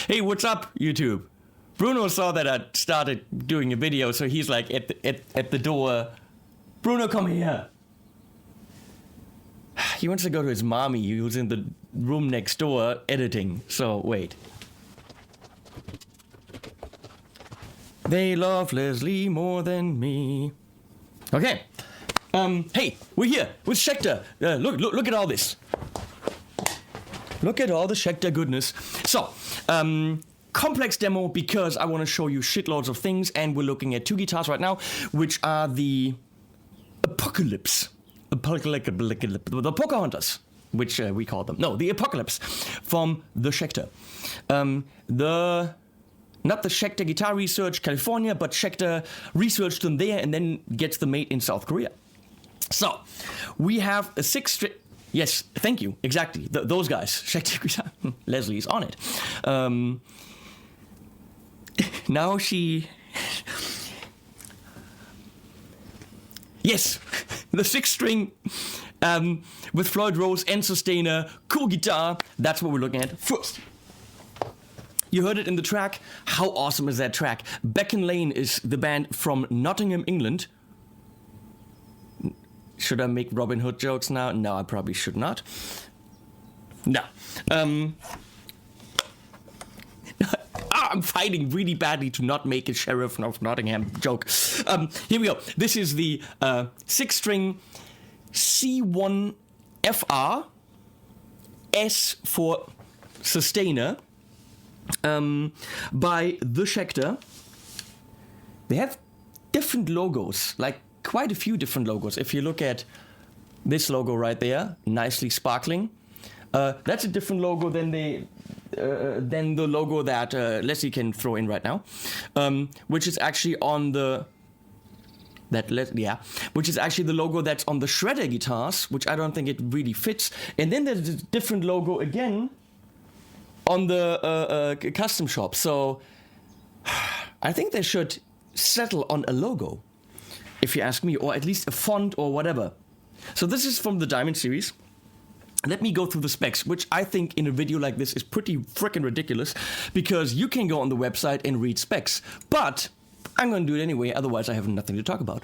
Hey, what's up, YouTube? Bruno saw that I started doing a video, so he's like at the door. Bruno, come here. He wants to go to his mommy, who's in the room next door editing. So wait. They love Leslie more than me. Okay. Hey, we're here with Schecter. Look at all this. Look at all the Schecter goodness. So, complex demo because I want to show you shitloads of things, and we're looking at two guitars right now, which are the Apocalypse. The Pocahontas, which we call them. No, the Apocalypse from the Schecter. Not the Schecter Guitar Research California, but Schecter researched them there and then gets them made in South Korea. So, we have a 6-string. Yes, thank you. Exactly. Those guys. Schecter guitar. Leslie's on it. Now she... Yes, the 6-string with Floyd Rose and Sustainer. Cool guitar. That's what we're looking at first. You heard it in the track. How awesome is that track? Beacon Lane is the band from Nottingham, England. Should I make Robin Hood jokes now? No, I probably should not. No. I'm fighting really badly to not make a Sheriff of Nottingham joke. Here we go. This is the 6-string C1FR, S for Sustainer, by the Schecter. They have different logos, like quite a few different logos. If you look at this logo right there, nicely sparkling, that's a different logo than the logo that Leslie can throw in right now, which is actually on the which is actually the logo that's on the Shredder guitars, which I don't think it really fits. And then there's a different logo again on the custom shop. So I think they should settle on a logo, if you ask me, or at least a font or whatever. So this is from the Diamond series. Let me go through the specs, which I think in a video like this is pretty freaking ridiculous, because you can go on the website and read specs, but I'm going to do it anyway, otherwise I have nothing to talk about.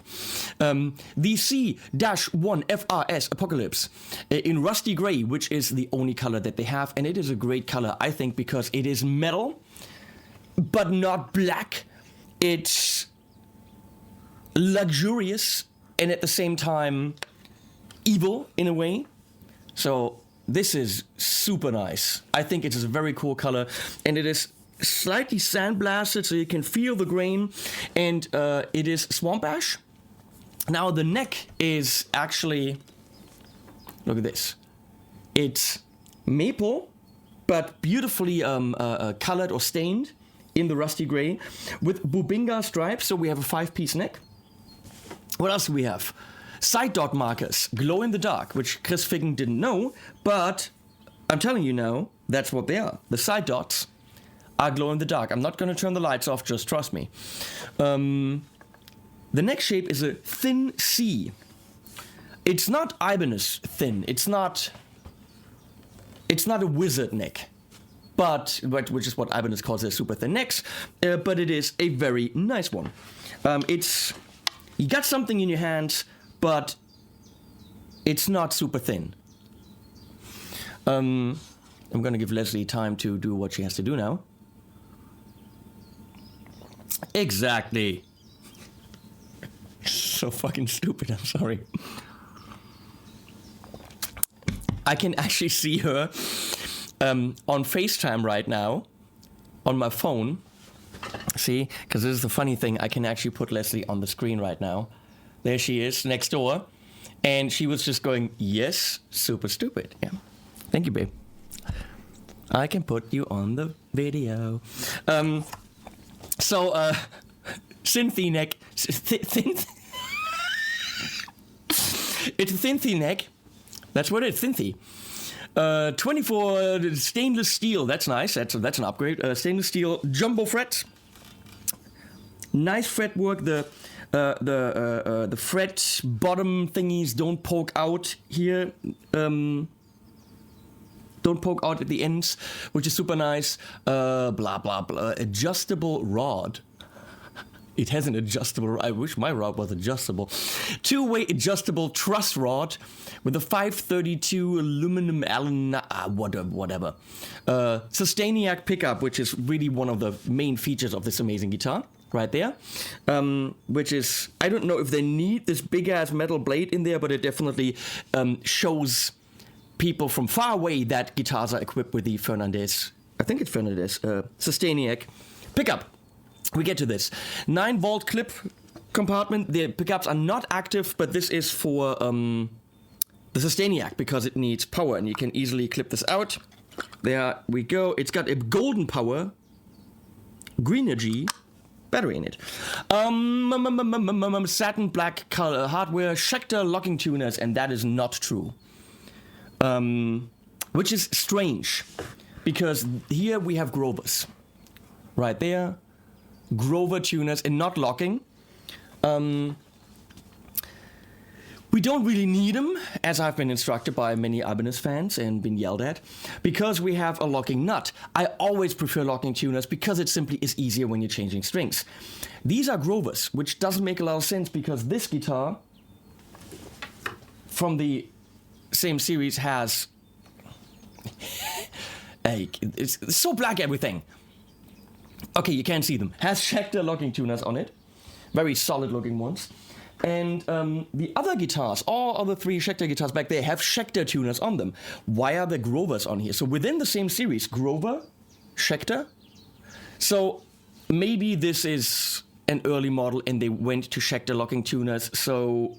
The C-1FRS Apocalypse in rusty gray, which is the only color that they have, and it is a great color, I think, because it is metal, but not black. It's luxurious and at the same time evil in a way. So this is super nice. I think it is a very cool color, and it is slightly sandblasted so you can feel the grain, and it is swamp ash. Now the neck is actually, look at this, it's maple but beautifully colored or stained in the rusty gray with Bubinga stripes, so we have a 5-piece neck. What else do we have? Side dot markers, glow in the dark, which Chris Figgin didn't know, but I'm telling you now, that's what they are. The side dots are glow in the dark. I'm not going to turn the lights off, just trust me. The neck shape is a thin C. It's not Ibanez thin. It's not a wizard neck, but which is what Ibanez calls their super thin necks. But it is a very nice one. You got something in your hands, but it's not super thin. I'm going to give Leslie time to do what she has to do now. Exactly. So fucking stupid, I'm sorry. I can actually see her on FaceTime right now on my phone. See, because this is the funny thing, I can actually put Leslie on the screen right now. There she is, next door. And she was just going, yes, super stupid. Yeah. Thank you, babe. I can put you on the video. Synthy neck. It's a Synthy neck. That's what it is, Synthy. 24 stainless steel. That's nice. That's an upgrade. Stainless steel jumbo frets. Nice fretwork. The fret bottom thingies don't poke out here. Don't don't poke out at the ends, which is super nice. Blah, blah, blah. Adjustable rod. It has an adjustable, I wish my rod was adjustable. Two-way adjustable truss rod with a 532 aluminum Allen, whatever. Sustainiac pickup, which is really one of the main features of this amazing guitar, right there. Which is, I don't know if they need this big-ass metal blade in there, but it definitely shows people from far away that guitars are equipped with the Fernandez, I think it's Fernandez, Sustainiac pickup. We get to this 9-volt clip compartment. The pickups are not active, but this is for the Sustainiac because it needs power, and you can easily clip this out. There we go. It's got a golden power, Greenergy battery in it. Satin black color hardware, Schecter locking tuners, and that is not true. Which is strange because here we have Grovers right there. Grover tuners and not locking. We don't really need them, as I've been instructed by many Ibanez fans and been yelled at, because we have a locking nut. I always prefer locking tuners because it simply is easier when you're changing strings. These are Grovers, which doesn't make a lot of sense because this guitar from the same series has... it's so black everything. Okay, you can't see them. Has Schecter locking tuners on it. Very solid looking ones. And the other guitars, all other three Schecter guitars back there have Schecter tuners on them. Why are there Grovers on here? So within the same series, Grover, Schecter. So maybe this is an early model and they went to Schecter locking tuners. So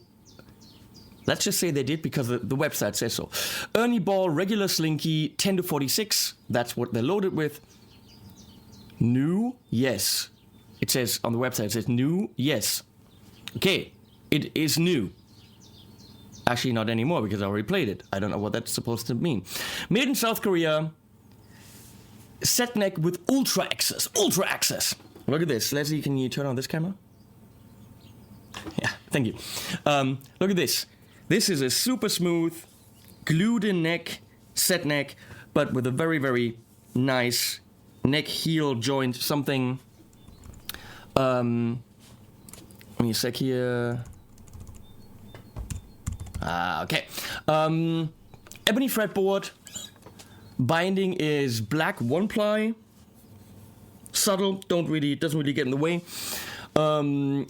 let's just say they did because the website says so. Ernie Ball, regular Slinky, 10 to 46. That's what they're loaded with. New? Yes. It says on the website, it says new? Yes. Okay, it is new. Actually, not anymore because I already played it. I don't know what that's supposed to mean. Made in South Korea. Set neck with ultra access. Ultra access. Look at this. Leslie, can you turn on this camera? Yeah, thank you. Look at this. This is a super smooth, glued-in neck, set neck, but with a very, very nice neck heel joint, something. Let me a sec here. Okay. Ebony fretboard. Binding is black 1-ply. Subtle, doesn't really get in the way.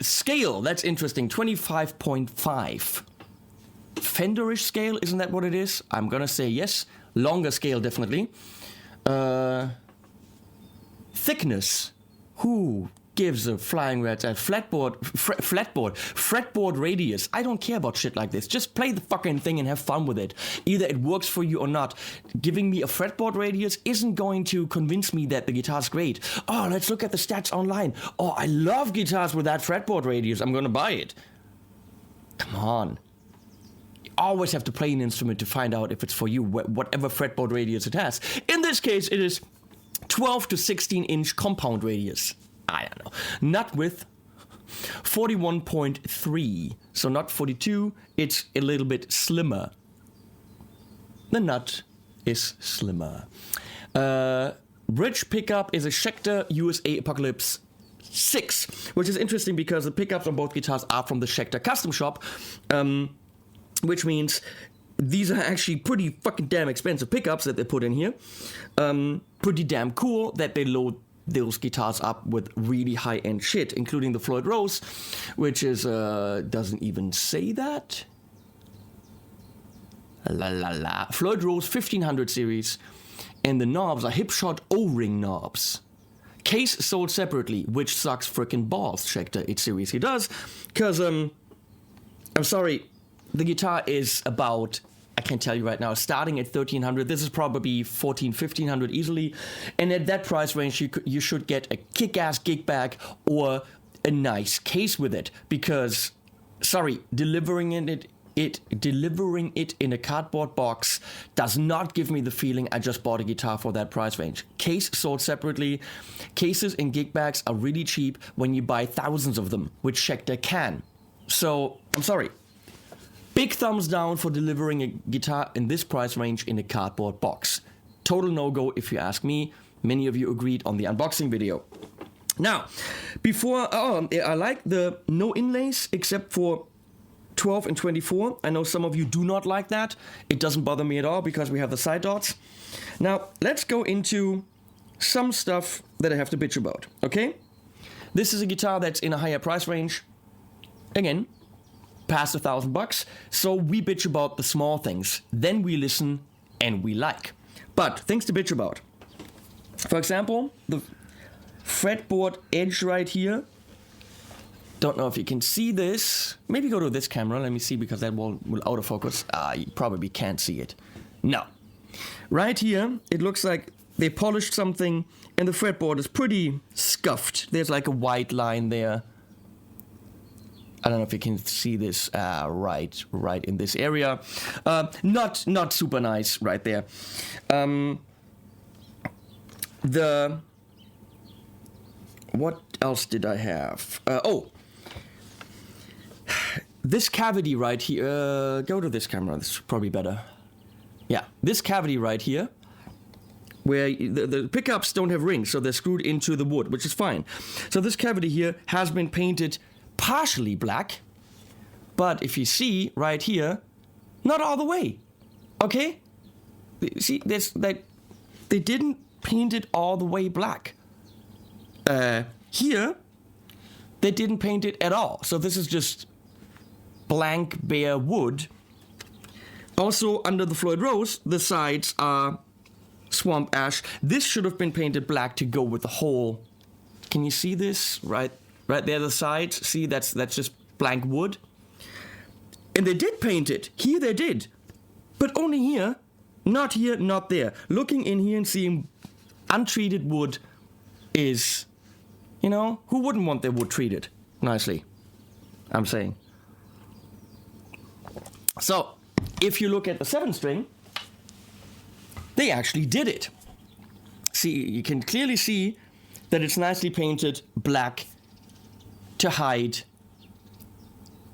Scale, that's interesting. 25.5. Fenderish scale, isn't that what it is? I'm gonna say yes. Longer scale, definitely. Thickness. Who gives a flying rat's ass? Fretboard radius. I don't care about shit like this. Just play the fucking thing and have fun with it. Either it works for you or not. Giving me a fretboard radius isn't going to convince me that the guitar's great. Oh, let's look at the stats online. Oh, I love guitars with that fretboard radius. I'm gonna buy it. Come on. You always have to play an instrument to find out if it's for you, whatever fretboard radius it has. In this case, it is 12 to 16 inch compound radius. I don't know. Nut width 41.3. So not 42, it's a little bit slimmer. The nut is slimmer. Bridge pickup is a Schecter USA Apocalypse 6, which is interesting because the pickups on both guitars are from the Schecter custom shop, which means these are actually pretty fucking damn expensive pickups that they put in here. Pretty damn cool that they load those guitars up with really high-end shit, including the Floyd Rose, which is, doesn't even say that. La la la. Floyd Rose 1500 series, and the knobs are Hipshot O-ring knobs. Case sold separately, which sucks frickin' balls, Schecter. It seriously does, because, I'm sorry, the guitar is about, I can tell you right now, starting at $1,300. This is probably $1,400, $1,500 easily. And at that price range, you should get a kick-ass gig bag or a nice case with it. Because, sorry, delivering it in a cardboard box does not give me the feeling I just bought a guitar for that price range. Case sold separately. Cases and gig bags are really cheap when you buy thousands of them, which Schecter can. So, I'm sorry. Big thumbs down for delivering a guitar in this price range in a cardboard box. Total no-go if you ask me. Many of you agreed on the unboxing video. Now, before, I like the no inlays except for 12 and 24. I know some of you do not like that. It doesn't bother me at all because we have the side dots. Now, let's go into some stuff that I have to bitch about, okay? This is a guitar that's in a higher price range. Again, past $1,000. So we bitch about the small things. Then we listen and we like. But things to bitch about. For example, the fretboard edge right here. Don't know if you can see this. Maybe go to this camera. Let me see, because that will autofocus. You probably can't see it. No. Right here, it looks like they polished something and the fretboard is pretty scuffed. There's like a white line there. I don't know if you can see this right in this area. Not super nice right there. What else did I have? This cavity right here. Go to this camera. This is probably better. Yeah, this cavity right here, where the pickups don't have rings, so they're screwed into the wood, which is fine. So this cavity here has been painted partially black, but if you see right here, not all the way. Okay? See, they didn't paint it all the way black. Here, they didn't paint it at all. So this is just blank, bare wood. Also, under the Floyd Rose, the sides are swamp ash. This should have been painted black to go with the whole. Can you see this? Right there, the sides. See, that's just blank wood. And they did paint it. Here they did. But only here, not there. Looking in here and seeing untreated wood is, who wouldn't want their wood treated nicely? I'm saying. So, if you look at the 7-string, they actually did it. See, you can clearly see that it's nicely painted black to hide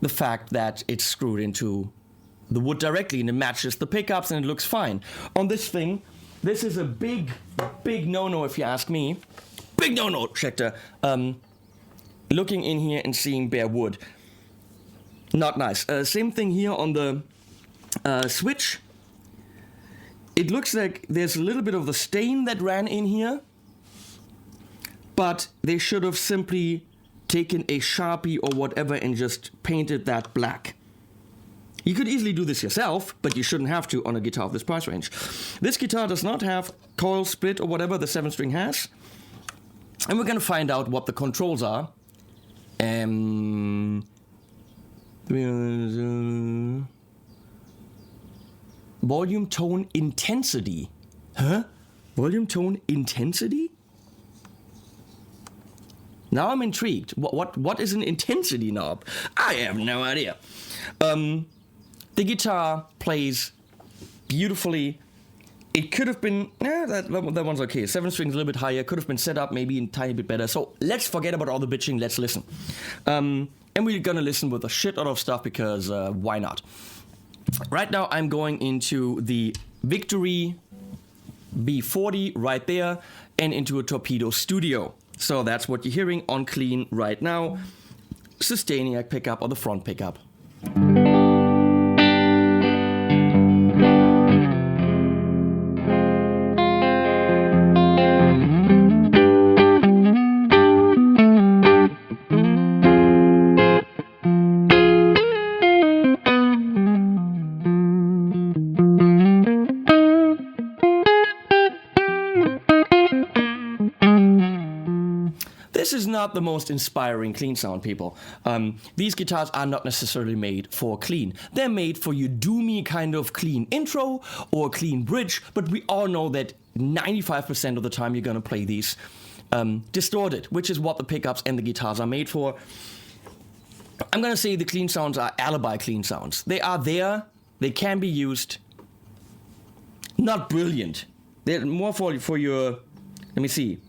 the fact that it's screwed into the wood directly, and it matches the pickups and it looks fine. On this thing, this is a big no-no if you ask me. Big no-no, Schecter. Looking in here and seeing bare wood. Not nice. Same thing here on the switch. It looks like there's a little bit of the stain that ran in here, but they should have simply taken a Sharpie or whatever and just painted that black. You could easily do this yourself, but you shouldn't have to on a guitar of this price range. This guitar does not have coil split or whatever the 7-string has. And we're going to find out what the controls are. Volume, tone, intensity. Huh? Volume, tone, intensity? Now I'm intrigued. What is an intensity knob? I have no idea. The guitar plays beautifully. It could have been, that one's okay. 7-string's a little bit higher. Could have been set up maybe a tiny bit better. So let's forget about all the bitching. Let's listen. And we're gonna listen with a shit lot of stuff because why not? Right now I'm going into the Victory B-40 right there and into a Torpedo Studio. So that's what you're hearing on clean right now. Sustainiac pickup or the front pickup. This is not the most inspiring clean sound, people. These guitars are not necessarily made for clean. They're made for your doomy kind of clean intro or clean bridge, but we all know that 95% of the time you're gonna play these distorted, which is what the pickups and the guitars are made for. I'm gonna say the clean sounds are alibi clean sounds. They are there, they can be used. Not brilliant. They're more for your, let me see.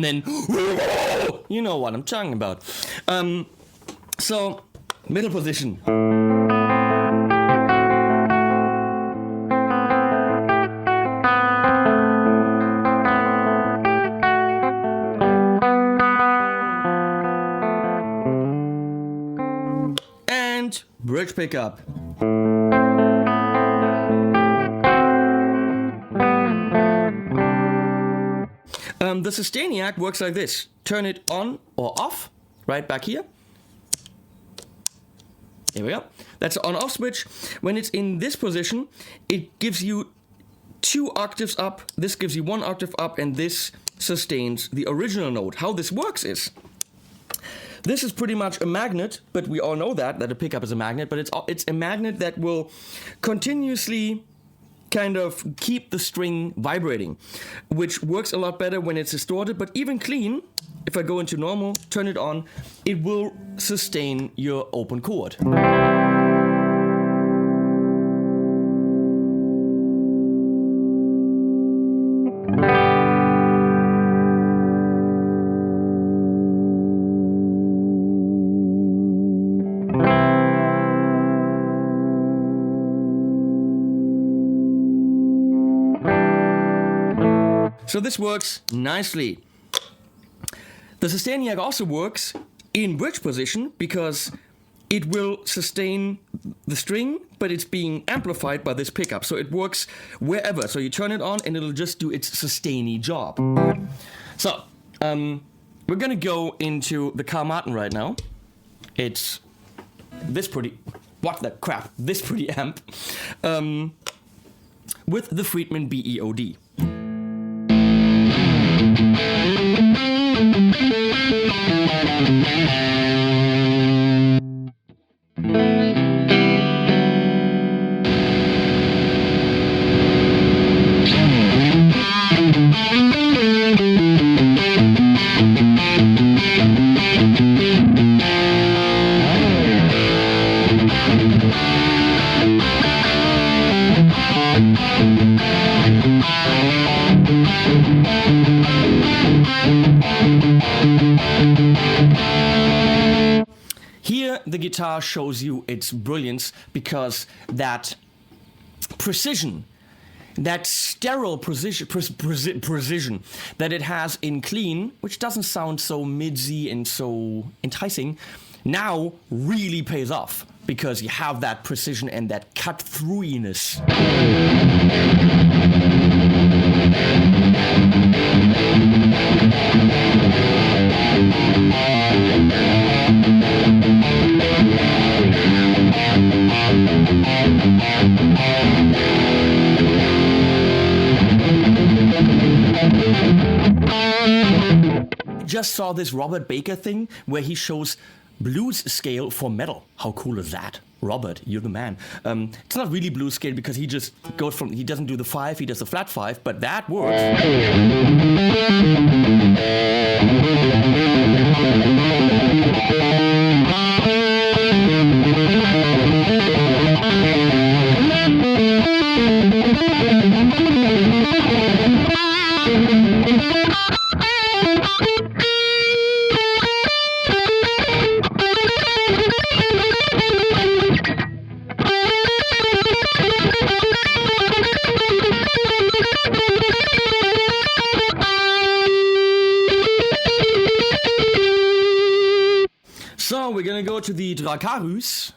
then you know what I'm talking about. So middle position. And bridge pickup. The Sustainiac works like this. Turn it on or off, right back here. Here we go. That's an on-off switch. When it's in this position, it gives you 2 octaves up, this gives you 1 octave up, and this sustains the original note. How this works is, this is pretty much a magnet, but we all know that a pickup is a magnet, but it's a magnet that will continuously kind of keep the string vibrating, which works a lot better when it's distorted, but even clean, if I go into normal, turn it on, it will sustain your open chord. So this works nicely. The Sustainiac also works in bridge position because it will sustain the string, but it's being amplified by this pickup. So it works wherever. So you turn it on and it'll just do its sustainy job. So we're gonna go into the Carl Martin right now. It's this pretty, what the crap, this pretty amp with the Friedman BE-OD. Here, the guitar shows you its brilliance because that precision, that sterile precision that it has in clean, which doesn't sound so midsy and so enticing, now really pays off because you have that precision and that cut-throughiness. Just saw this Robert Baker thing where he shows blues scale for metal. How cool is that? Robert, you're the man. It's not really blues scale because he just goes from, he doesn't do the 5, he does the flat 5, but that works. So we're gonna go to the Dracarys.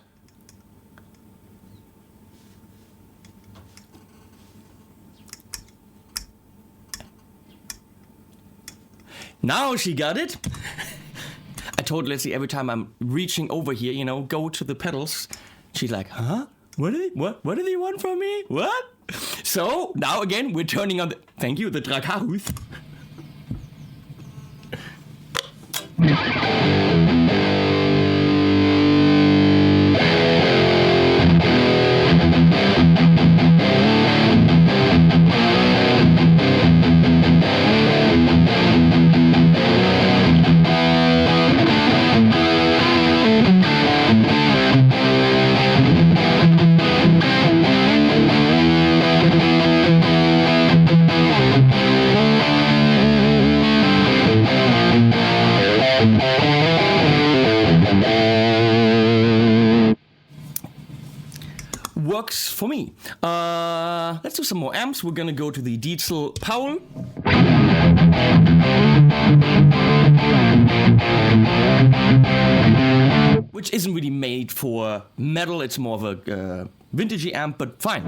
Now she got it. I told Leslie every time I'm reaching over here, you know, go to the pedals. She's like, huh? What do they want from me? What? So now again, we're turning on the, thank you, the Dracarys. for me. Let's do some more amps. We're gonna go to the Dietzel Powell. Which isn't really made for metal, it's more of a vintagey amp, but fine.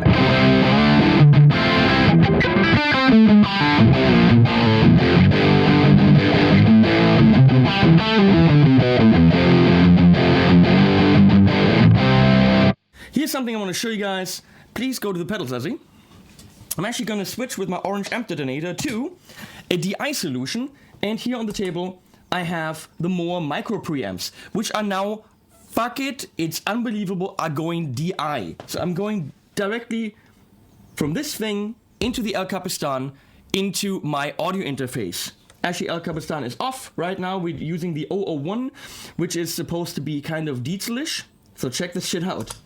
Here's something I want to show you guys. Please go to the pedals, Azzy. I'm actually going to switch with my orange amp detonator to a DI solution, and here on the table I have the Mooer micro preamps, which are now, fuck it, it's unbelievable, are going DI. So I'm going directly from this thing into the El Capistan into my audio interface. Actually, El Capistan is off right now. We're using the 001, which is supposed to be kind of Dietzel-ish. So check this shit out.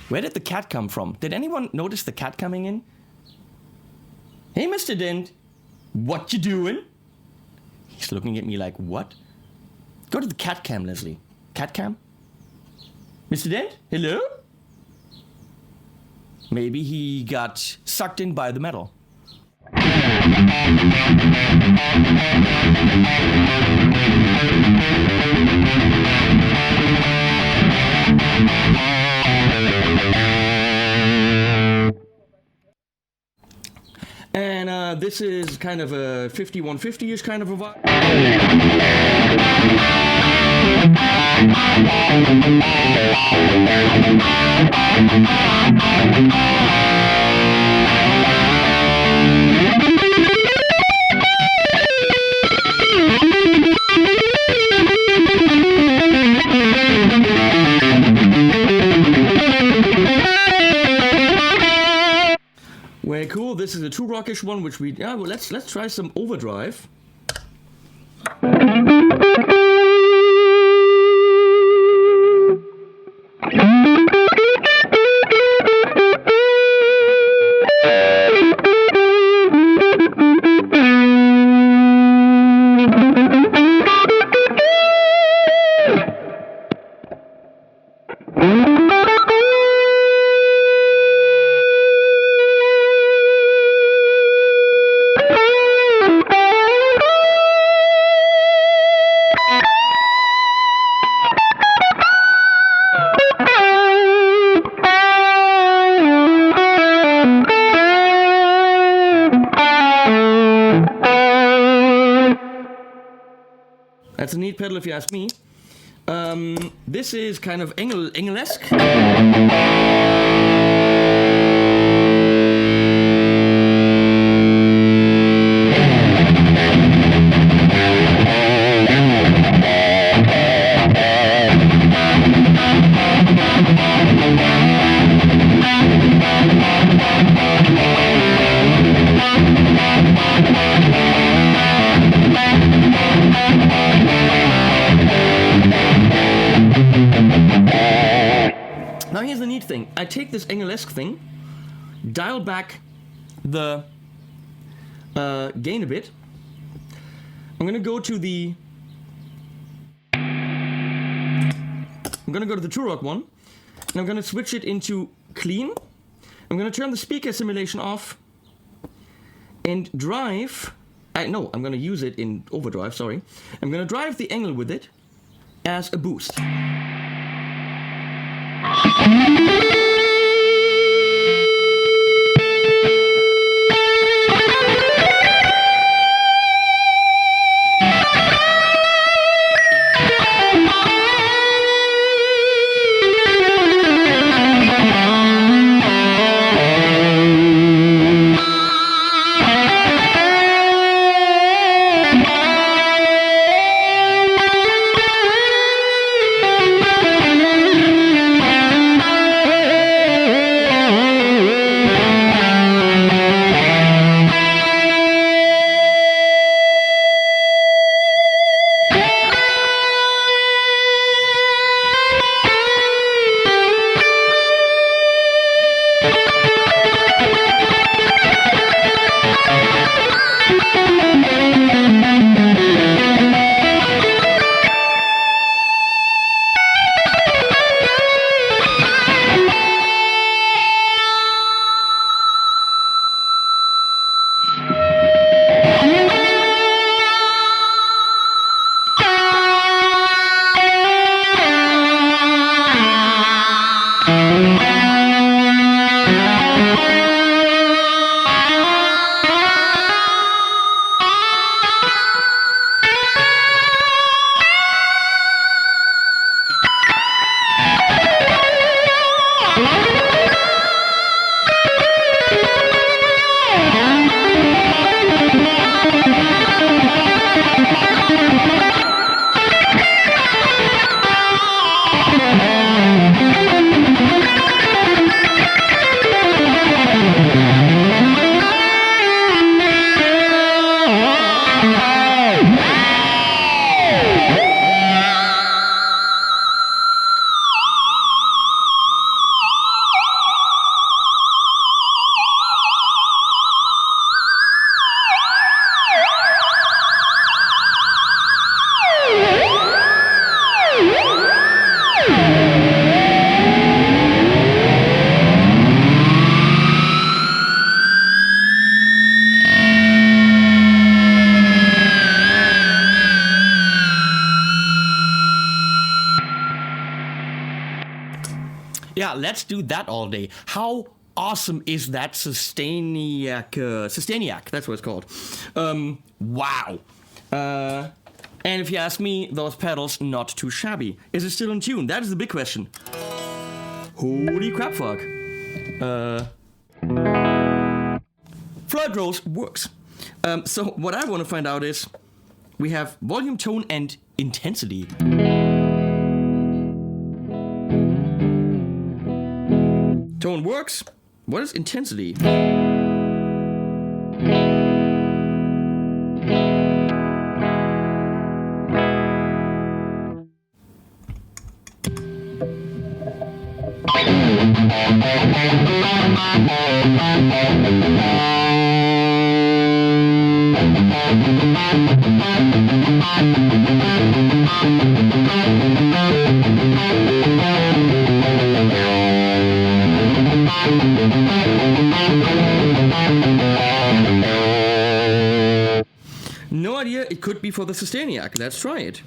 Where did the cat come from? Did anyone notice the cat coming in? Hey, Mr. Dent, what you doing? He's looking at me like, what? Go to the cat cam, Leslie. Cat cam? Mr. Dent, hello? Maybe he got sucked in by the metal. And this is kind of a 5150-ish kind of a vibe. Way cool. This is a 2-rockish one, which we well, let's try some overdrive. That's a neat pedal if you ask me. This is kind of Engel-esque. Now here's the neat thing. I take this Engel-esque thing, dial back the gain a bit. I'm gonna go to the 2-rock one, and I'm gonna switch it into clean. I'm gonna turn the speaker simulation off and drive. I'm gonna use it in overdrive. Sorry, I'm gonna drive the Engel with it as a boost. let's do that all day. How awesome is that Sustainiac? Sustainiac, that's what it's called. Wow. And if you ask me, those pedals not too shabby. Is it still in tune? That is the big question. Holy crap, fuck. Floyd Rose works. So what I want to find out is, we have volume, tone, and intensity. Tone works. What is intensity? No idea, it could be for the Sustainiac. Let's try it.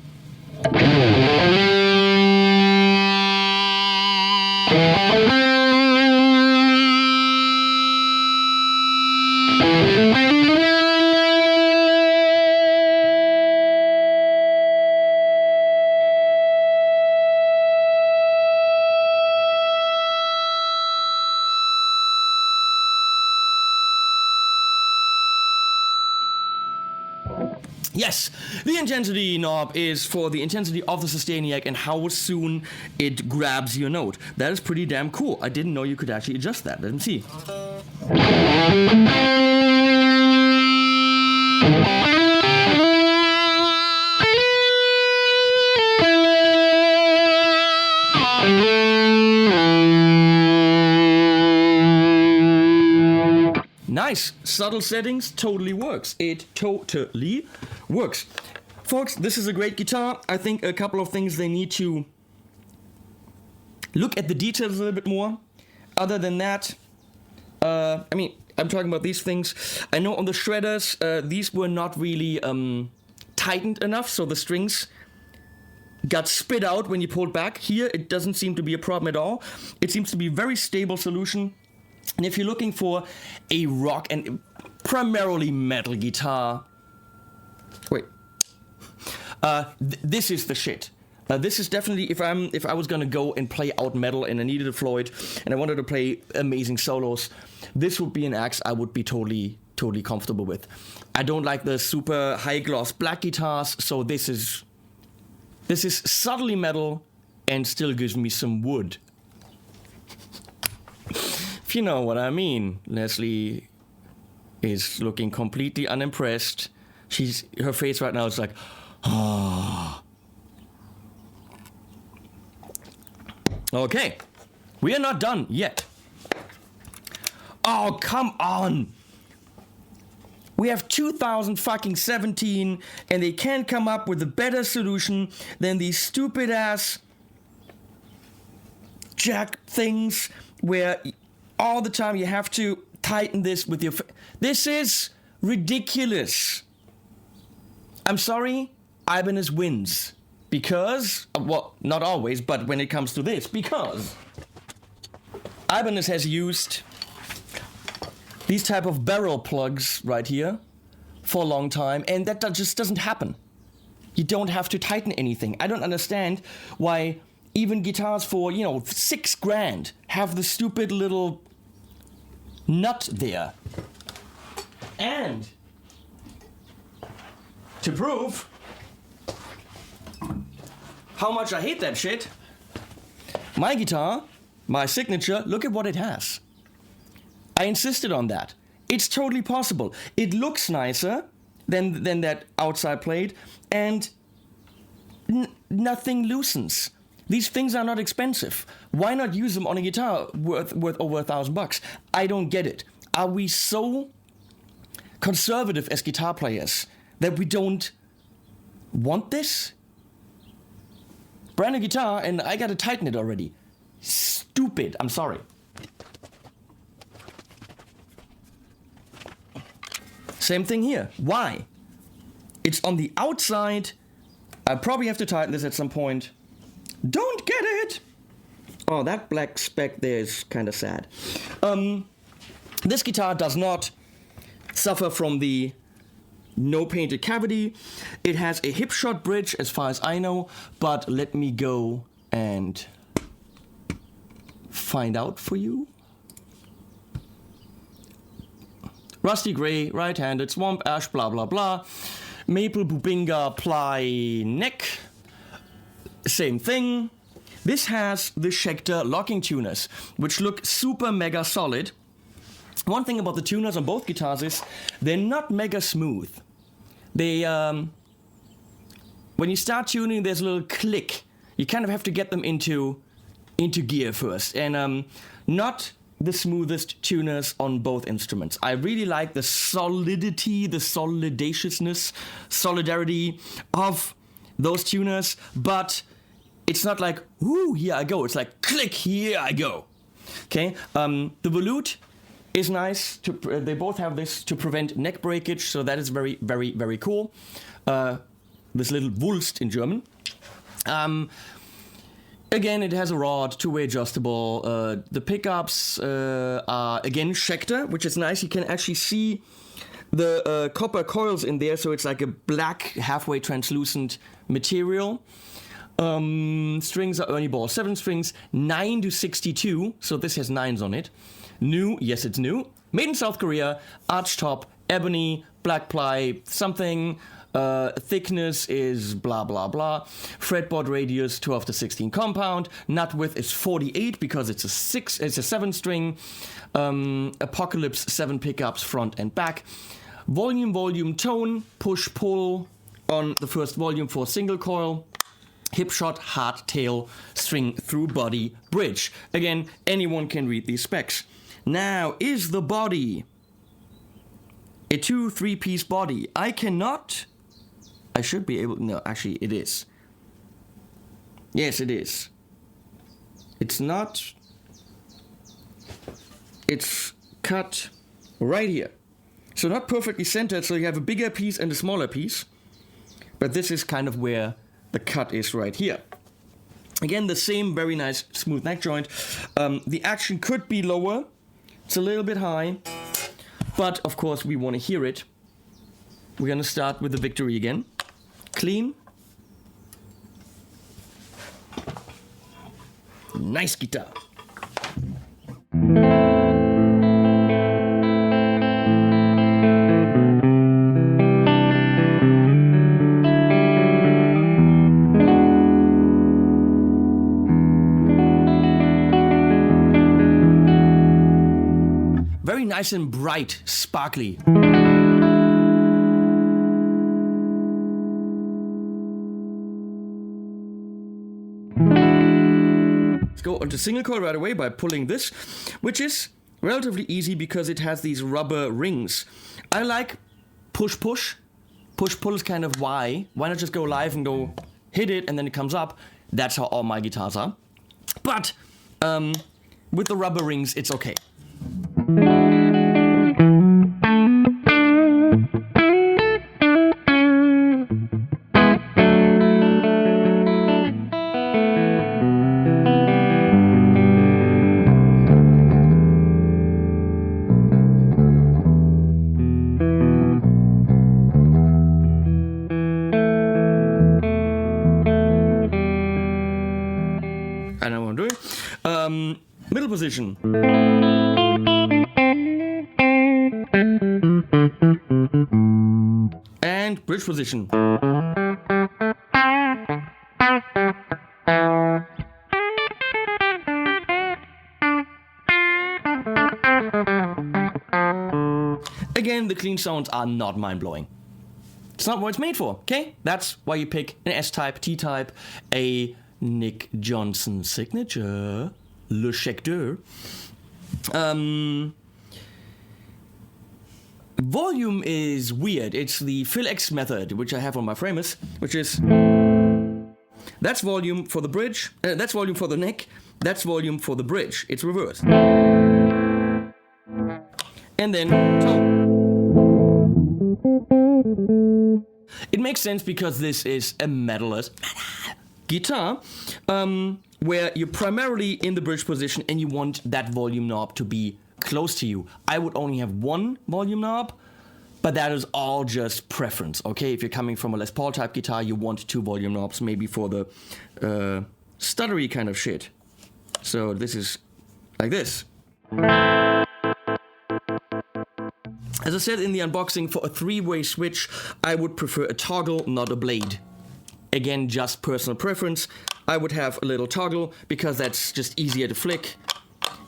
Yes, the intensity knob is for the intensity of the Sustainiac and how soon it grabs your note. That is pretty damn cool. I didn't know you could actually adjust that. Let me see. Nice. Subtle settings totally works. It totally works. Folks, this is a great guitar. I think a couple of things they need to look at the details a little bit more. Other than that, I mean, I'm talking about these things. I know on the shredders, these were not really tightened enough, so the strings got spit out when you pulled back. Here, it doesn't seem to be a problem at all. It seems to be a very stable solution. And if you're looking for a rock and primarily metal guitar, wait, this is the shit. This is definitely, if I was gonna go and play out metal and I needed a Floyd and I wanted to play amazing solos, this would be an axe I would be totally comfortable with. I don't like the super high gloss black guitars, so this is subtly metal and still gives me some wood. If you know what I mean. Leslie is looking completely unimpressed. Her face right now is like, ah. Okay, we are not done yet. Oh, come on. We have 2017 and they can't come up with a better solution than these stupid ass jack things where all the time you have to tighten this with your... This is ridiculous. I'm sorry, Ibanez wins. Because, well, not always, but when it comes to this, because Ibanez has used these type of barrel plugs right here for a long time, and that just doesn't happen. You don't have to tighten anything. I don't understand why even guitars for, $6,000 have the stupid little nut there. And to prove how much I hate that shit, my guitar, my signature, look at what it has. I insisted on that. It's totally possible. It looks nicer than that outside plate, and nothing loosens. These things are not expensive. Why not use them on a guitar worth over $1,000? I don't get it. Are we so conservative as guitar players that we don't want this? Brand new guitar, and I gotta tighten it already. Stupid. I'm sorry. Same thing here. Why? It's on the outside. I probably have to tighten this at some point. Don't get it. Oh, that black speck there is kind of sad. This guitar does not suffer from the no painted cavity. It has a hip shot bridge as far as I know, but let me go and find out for you. Rusty gray, right-handed, swamp ash, blah blah blah. Maple bubinga ply neck, same thing. This has the Schecter locking tuners, which look super mega solid. One thing about the tuners on both guitars is they're not mega smooth. They, when you start tuning, there's a little click. You kind of have to get them into gear first, and not the smoothest tuners on both instruments. I really like the solidity, the solidarity of those tuners, but it's not like, whoo, here I go. It's like, click, here I go. Okay, the volute is nice. They both have this to prevent neck breakage, so that is very, very, very cool. This little Wulst in German. Again, it has a rod, two-way adjustable. The pickups are, again, Schecter, which is nice. You can actually see the copper coils in there, so it's like a black, halfway translucent material. Strings are Ernie Ball 7 strings, 9 to 62, so this has 9s on it. New, yes, it's new. Made in South Korea, arch top, ebony, black ply, something. Thickness is blah blah blah. Fretboard radius 12 to 16 compound. Nut width is 48 because it's a 7 string. Apocalypse 7 pickups front and back. Volume tone, push pull on the first volume for single coil. Hip shot, hard tail, string through body, bridge. Again, anyone can read these specs. Now, is the body a 2-3-piece body? I should be able, no, actually it is. Yes, it is. It's not, it's cut right here. So not perfectly centered, so you have a bigger piece and a smaller piece. But this is kind of where the cut is right here. Again, the same very nice smooth neck joint. The action could be lower. It's a little bit high. But, of course, we want to hear it. We're going to start with the Victory again. Clean. Nice guitar. Very nice and bright, sparkly. Let's go onto single coil right away by pulling this, which is relatively easy because it has these rubber rings. I like push-push. Push-pull is kind of why. Why not just go live and go hit it and then it comes up? That's how all my guitars are. But with the rubber rings, it's okay. I know what I'm doing. Middle position. And bridge position. Again, the clean sounds are not mind-blowing. It's not what it's made for, okay? That's why you pick an S-type, T-type, a Nick Johnson signature, Le Schecter. Volume is weird. It's the Phil X method, which I have on my Framus, which is that's volume for the bridge, that's volume for the neck, that's volume for the bridge. It's reversed. And then tone. It makes sense because this is a metalist guitar. where you're primarily in the bridge position and you want that volume knob to be close to you. I would only have one volume knob, but that is all just preference, okay? If you're coming from a Les Paul type guitar, you want two volume knobs, maybe for the stuttery kind of shit. So this is like this. As I said in the unboxing, for a three-way switch, I would prefer a toggle, not a blade. Again, just personal preference. I would have a little toggle because that's just easier to flick.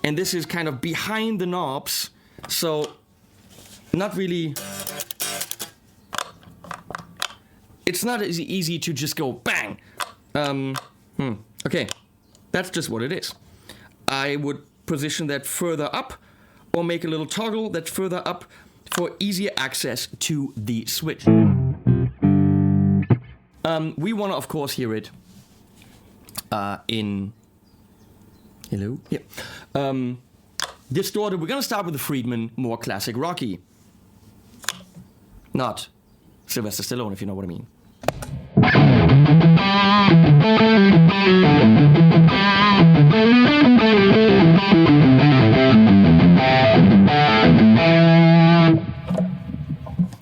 And this is kind of behind the knobs, so not really... It's not as easy to just go bang. Okay, that's just what it is. I would position that further up or make a little toggle that's further up for easier access to the switch. We want to, of course, hear it in... Hello? Yeah. Distorted. We're going to start with the Friedman, more classic Rocky. Not Sylvester Stallone, if you know what I mean.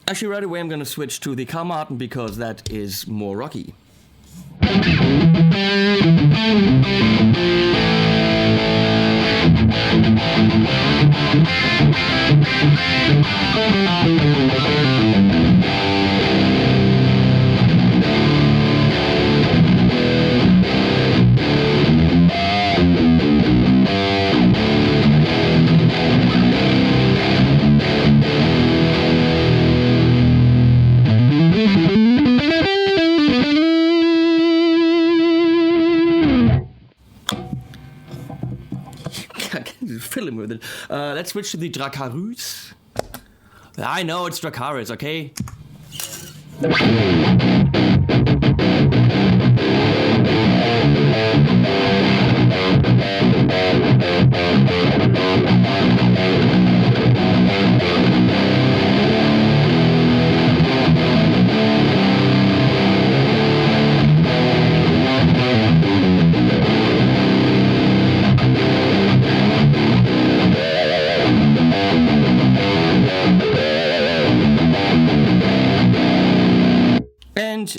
Actually, right away I'm going to switch to the Carl Martin because that is more rocky. Fill him with it. Let's switch to the Dracarys. I know it's Dracarys, okay?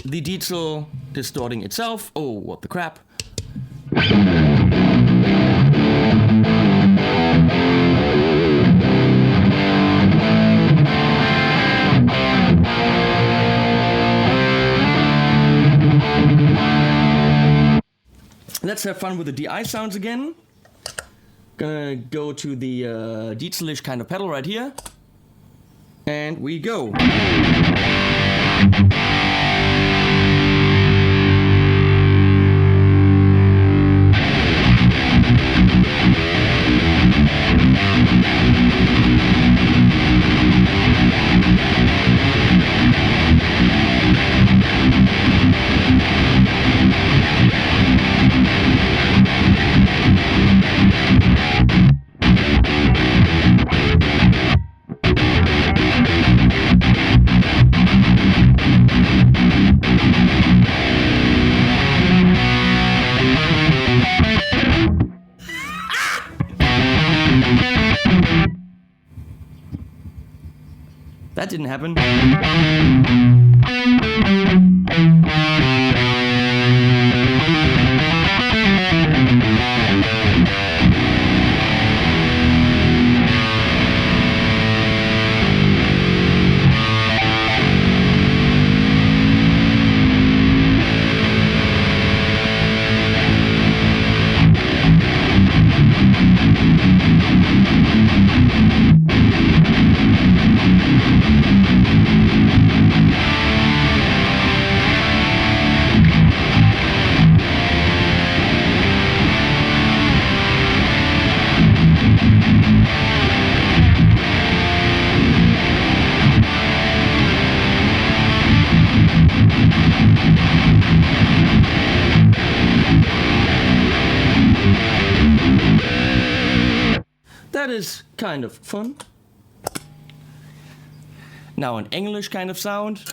The Diesel distorting itself. Oh, what the crap. Let's have fun with the DI sounds again. Gonna go to the Dieselish kind of pedal right here. And we go. That didn't happen. That is kind of fun. Now an English kind of sound.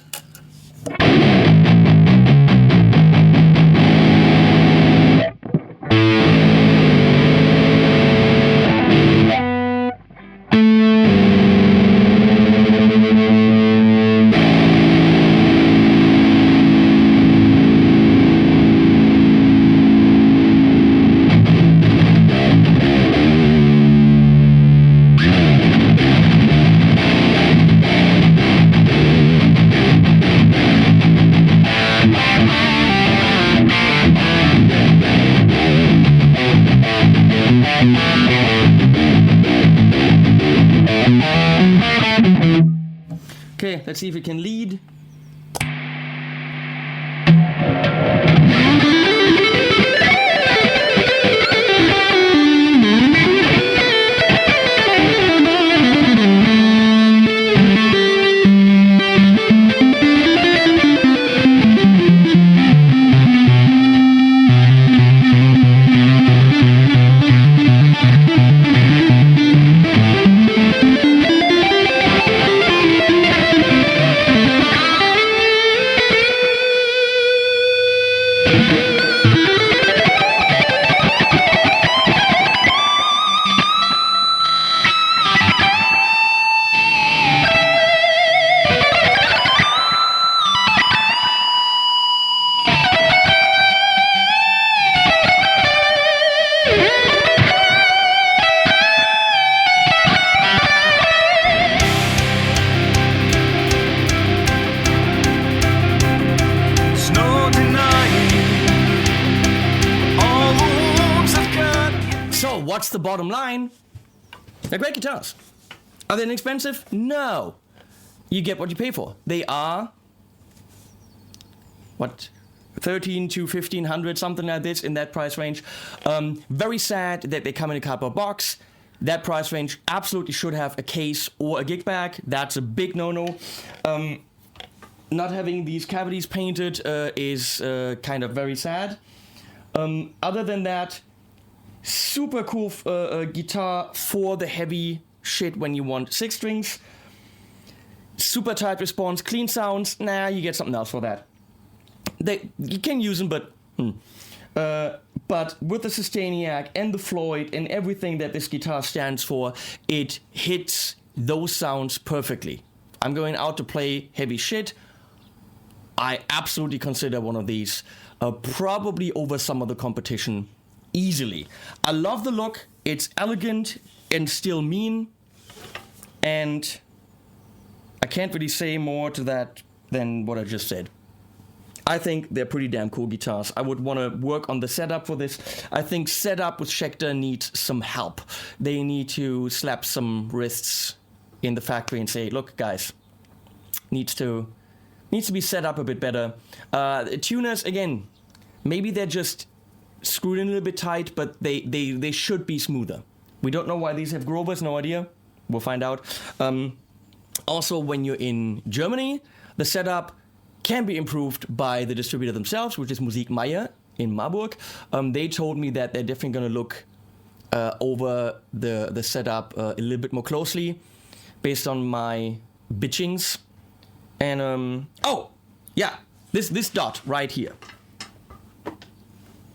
let's see if it can lead. What's the bottom line? They're great guitars. Are they inexpensive? No. You get what you pay for. They are, what, 13 to 1500, something like this, in that price range. Very sad that they come in a cardboard box. That price range absolutely should have a case or a gig bag. That's a big no-no. Not having these cavities painted is kind of very sad. Other than that, super cool guitar for the heavy shit when you want 6 strings. Super tight response, clean sounds. Nah, you get something else for that. You can use them, but with the Sustainiac and the Floyd and everything that this guitar stands for, it hits those sounds perfectly. I'm going out to play heavy shit. I absolutely consider one of these, probably over some of the competition. Easily. I love the look. It's elegant and still mean. And I can't really say more to that than what I just said. I think they're pretty damn cool guitars. I would want to work on the setup for this. I think setup with Schecter needs some help. They need to slap some wrists in the factory and say, look, guys, needs to be set up a bit better. Tuners, again, maybe they're just screwed in a little bit tight, but they should be smoother. We don't know why these have Grovers, no idea. We'll find out. Also, when you're in Germany, the setup can be improved by the distributor themselves, which is Musik Meyer in Marburg. They told me that they're definitely going to look over the setup a little bit more closely based on my bitchings. And, oh, yeah, this dot right here.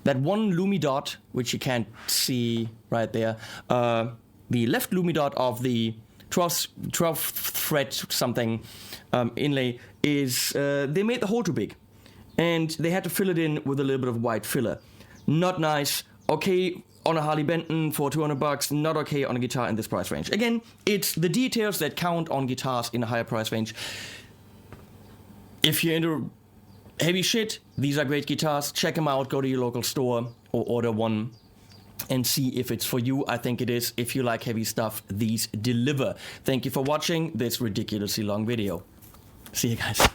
That one Lumi dot, which you can't see right there, the left Lumi dot of the 12 thread something inlay is, they made the hole too big. And they had to fill it in with a little bit of white filler. Not nice. Okay on a Harley Benton for $200, not okay on a guitar in this price range. Again, it's the details that count on guitars in a higher price range. If you're into heavy shit, these are great guitars. Check them out, go to your local store or order one and see if it's for you. I think it is. If you like heavy stuff, these deliver. Thank you for watching this ridiculously long video. See you guys.